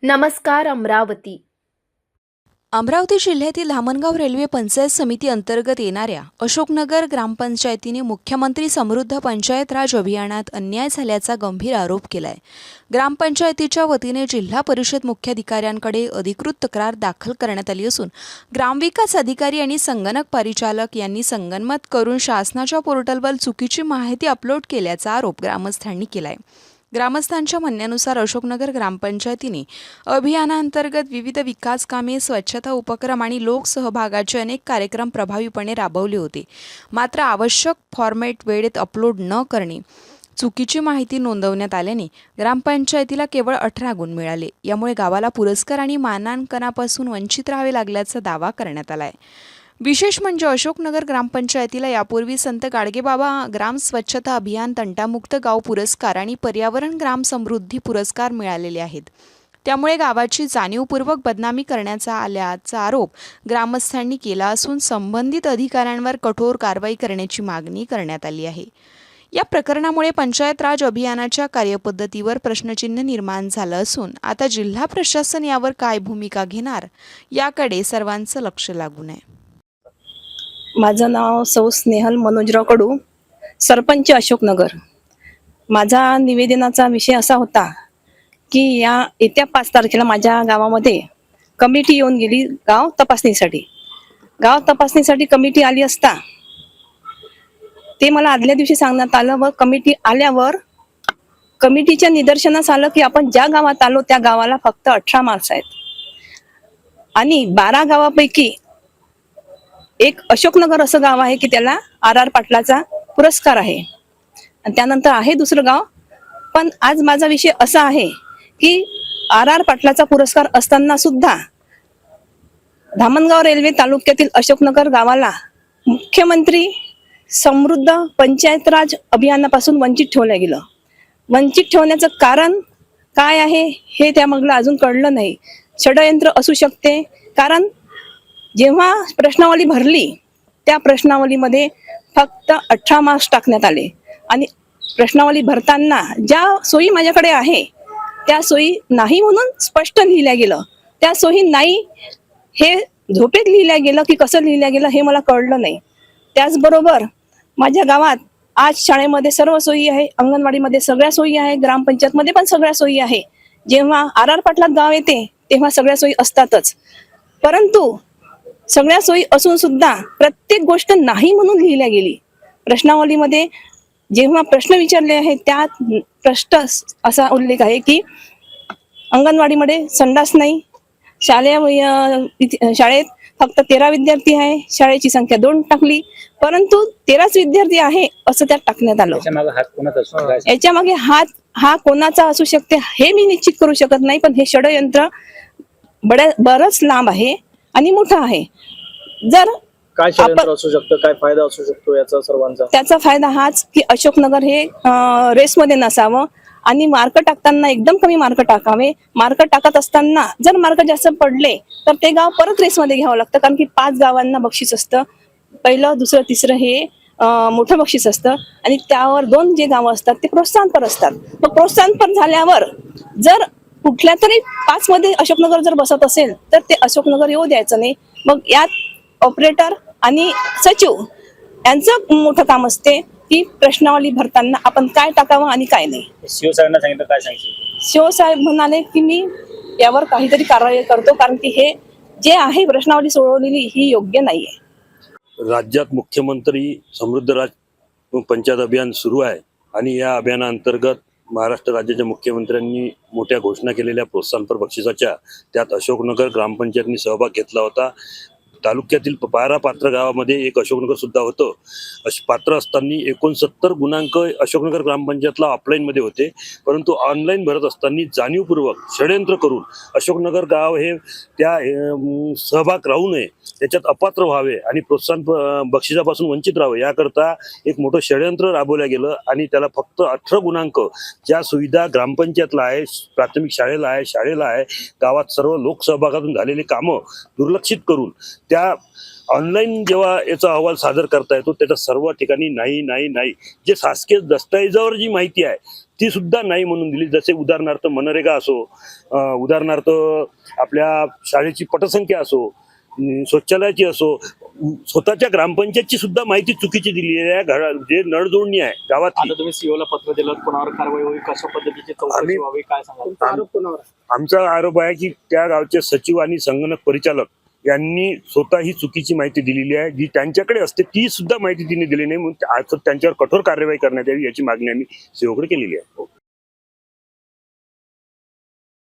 नमस्कार अमरावती. अमरावती जिल्ह्यातील धामणगाव रेल्वे पंचायत समिती अंतर्गत येणाऱ्या अशोकनगर ग्रामपंचायतीने मुख्यमंत्री समृद्ध पंचायत राज अभियानात अन्याय झाल्याचा गंभीर आरोप केलाय. ग्रामपंचायतीच्या वतीने जिल्हा परिषद मुख्याधिकाऱ्यांकडे अधिकृत तक्रार दाखल करण्यात आली असून ग्रामविकास अधिकारी आणि संगणक परिचालक यांनी संगनमत करून शासनाच्या पोर्टलवर चुकीची माहिती अपलोड केल्याचा आरोप ग्रामस्थांनी केलाय. ग्रामस्थांच्या म्हणण्यानुसार अशोकनगर ग्रामपंचायतीने अभियानांतर्गत विविध विकास कामे, स्वच्छता उपक्रम आणि लोकसहभागाचे अनेक कार्यक्रम प्रभावीपणे राबवले होते. मात्र आवश्यक फॉर्मॅट वेळेत अपलोड न करणे, चुकीची माहिती नोंदवण्यात आल्याने ग्रामपंचायतीला केवळ 18 गुण मिळाले. यामुळे गावाला पुरस्कार आणि मानांकनापासून वंचित राहावे लागल्याचा दावा करण्यात आला आहे. विशेष म्हणजे अशोकनगर ग्रामपंचायतीला यापूर्वी संत गाडगेबाबा ग्राम स्वच्छता अभियान, तंटामुक्त गाव पुरस्कार आणि पर्यावरण ग्राम समृद्धी पुरस्कार मिळालेले आहेत. त्यामुळे गावाची जाणीवपूर्वक बदनामी करण्याचा आल्याचा आरोप ग्रामस्थांनी केला असून संबंधित अधिकाऱ्यांवर कठोर कारवाई करण्याची मागणी करण्यात आली आहे. या प्रकरणामुळे पंचायत राज अभियानाच्या कार्यपद्धतीवर प्रश्नचिन्ह निर्माण झालं असून आता जिल्हा प्रशासन यावर काय भूमिका घेणार याकडे सर्वांचं लक्ष लागून आहे. माझं नाव सौ स्नेहल मनोजराव कडू, सरपंच अशोकनगर. माझा निवेदनाचा विषय असा होता की येत्या 5 तारखेला माझ्या गावामध्ये कमिटी येऊन गेली गाव तपासणीसाठी कमिटी आली असता ते मला आदल्या दिवशी सांगण्यात आलं व कमिटी आल्यावर कमिटीच्या निदर्शनास आलं की आपण ज्या गावात आलो त्या गावाला फक्त 18 मार्क्स आहेत आणि 12 गावापैकी एक अशोकनगर असं गाव आहे की त्याला RR पाटलाचा पुरस्कार आहे आणि त्यानंतर आहे दुसरं गाव. पण आज माझा विषय असा आहे की RR पाटलाचा पुरस्कार असताना सुद्धा धामणगाव रेल्वे तालुक्यातील अशोकनगर गावाला मुख्यमंत्री समृद्ध पंचायत राज अभियानापासून वंचित ठेवलं गेलं. वंचित ठेवण्याचं कारण काय आहे हे त्यामागलं अजून कळलं नाही. षडयंत्र असू शकते, कारण जेव्हा प्रश्नावली भरली त्या प्रश्नावलीमध्ये फक्त 18 मार्क्स टाकण्यात आले आणि प्रश्नावली भरताना ज्या सोयी माझ्याकडे आहे त्या सोयी नाही म्हणून स्पष्ट लिहिल्या गेलं. त्या सोयी नाही हे झोपेत लिहिल्या गेलं की कसं लिहिल्या गेलं हे मला कळलं नाही. त्याचबरोबर माझ्या गावात आज शाळेमध्ये सर्व सोयी आहे, अंगणवाडीमध्ये सगळ्या सोयी आहे, ग्रामपंचायतमध्ये पण सगळ्या सोयी आहे. जेव्हा RR पाटलात गाव येते तेव्हा सगळ्या सोयी असतातच, परंतु सगळ्या सोयी असून सुद्धा प्रत्येक गोष्ट नाही म्हणून लिहिल्या गेली. प्रश्नावलीमध्ये जेव्हा प्रश्न विचारले आहेत त्यात स्पष्ट असा उल्लेख आहे की अंगणवाडीमध्ये संडास नाही, शाळेत फक्त 13 विद्यार्थी आहे, शाळेची संख्या 2 टाकली, परंतु 13च विद्यार्थी आहे असं त्यात टाकण्यात आलं. याच्या मागे हात हा कोणाचा असू शकते हे मी निश्चित करू शकत नाही, पण हे षडयंत्र बरंच लांब आहे आणि मोठा आहे. जर काय षडयंत्र असू शकतं, काय फायदा असू शकतो याचा सर्वांचा? त्याचा फायदा हाच की अशोकनगर हे रेसमध्ये नसावं आणि मार्क टाकताना एकदम कमी मार्क टाकावे. मार्क टाकत असताना जर मार्क जास्त पडले तर ते गाव परत रेसमध्ये घ्यावं लागतं, कारण की 5 गावांना बक्षीस असतं. पहिलं, दुसरं, तिसरं हे मोठं बक्षीस असतं आणि त्यावर 2 जे गावं असतात ते प्रोत्साहनपर असतात. मग प्रोत्साहनपर झाल्यावर जर कुठल्या तरी 5 मध्ये अशोकनगर जर बसत असेल तर ते अशोकनगर येऊ द्यायचं नाही. मग यात ऑपरेटर आणि सचिव यांचं मोठं काम असते की प्रश्नावली भरताना आपण काय टाकावं आणि काय नाही. शिवसाहेबांना सांगितलं, काय सांगशील? शिवसाहेब म्हणाले की मी यावर काहीतरी कारवाई करतो, कारण की हे जे आहे प्रश्नावली सोडवलेली ही योग्य नाहीये. राज्यात मुख्यमंत्री समृद्ध राज पंचायत अभियान सुरू आहे आणि या अभियानाअंतर्गत महाराष्ट्र राज्याच्या मुख्यमंत्र्यांनी मोठ्या घोषणा केलेल्या प्रोत्साहनपर बक्षिसाच्या त्यात अशोकनगर ग्रामपंचायतनी सहभाग घेतला होता. तालुक्यातील 12 पात्र गावामध्ये एक अशोकनगर सुद्धा होतं. पात्र असताना 69 गुणांक अशोकनगर ग्रामपंचायतला ऑफलाईनमध्ये होते, परंतु ऑनलाईन भरत असताना जाणीवपूर्वक षडयंत्र करून अशोकनगर गाव हे त्या सहभाग राहू नये, त्याच्यात अपात्र व्हावे आणि प्रोत्साहन बक्षिसापासून वंचित राहावे याकरता एक मोठं षडयंत्र राबवलं गेलं आणि त्याला फक्त 18 गुणांक ज्या सुविधा ग्रामपंचायतला आहे, प्राथमिक शाळेला आहे, गावात सर्व लोकसहभागातून झालेली कामं दुर्लक्षित करून त्या ऑनलाईन जेव्हा याचा अहवाल सादर करता येतो त्याच्या सर्व ठिकाणी नाही. जे शासकीय दस्तऐवजावर जी माहिती आहे ती सुद्धा नाही म्हणून दिली. जसे उदाहरणार्थ मनरेगा असो, उदाहरणार्थ आपल्या शाळेची पटसंख्या असो, शौचालयाची असो, स्वतःच्या ग्रामपंचायतची सुद्धा माहिती चुकीची दिली आहे. जे नळजोडणी आहे गावात, आता तुम्ही सीओला पत्र दिलं, कोणावर कारवाई होईल, कशा पद्धतीची चौकशी आम्ही- व्हावी, काय सांगा? आरोप कोणावर? आमचा आरोप आहे की त्या गावचे सचिव आणि संगणक परिचालक यांनी स्वतः ही चुकीची माहिती दिलेली आहे. जी त्यांच्याकडे असते ती सुद्धा माहिती तिने दिली नाही, म्हणून त्यांच्यावर कठोर कार्यवाही करण्यात यावी याची मागणी आम्ही सीओकडे केलेली आहे.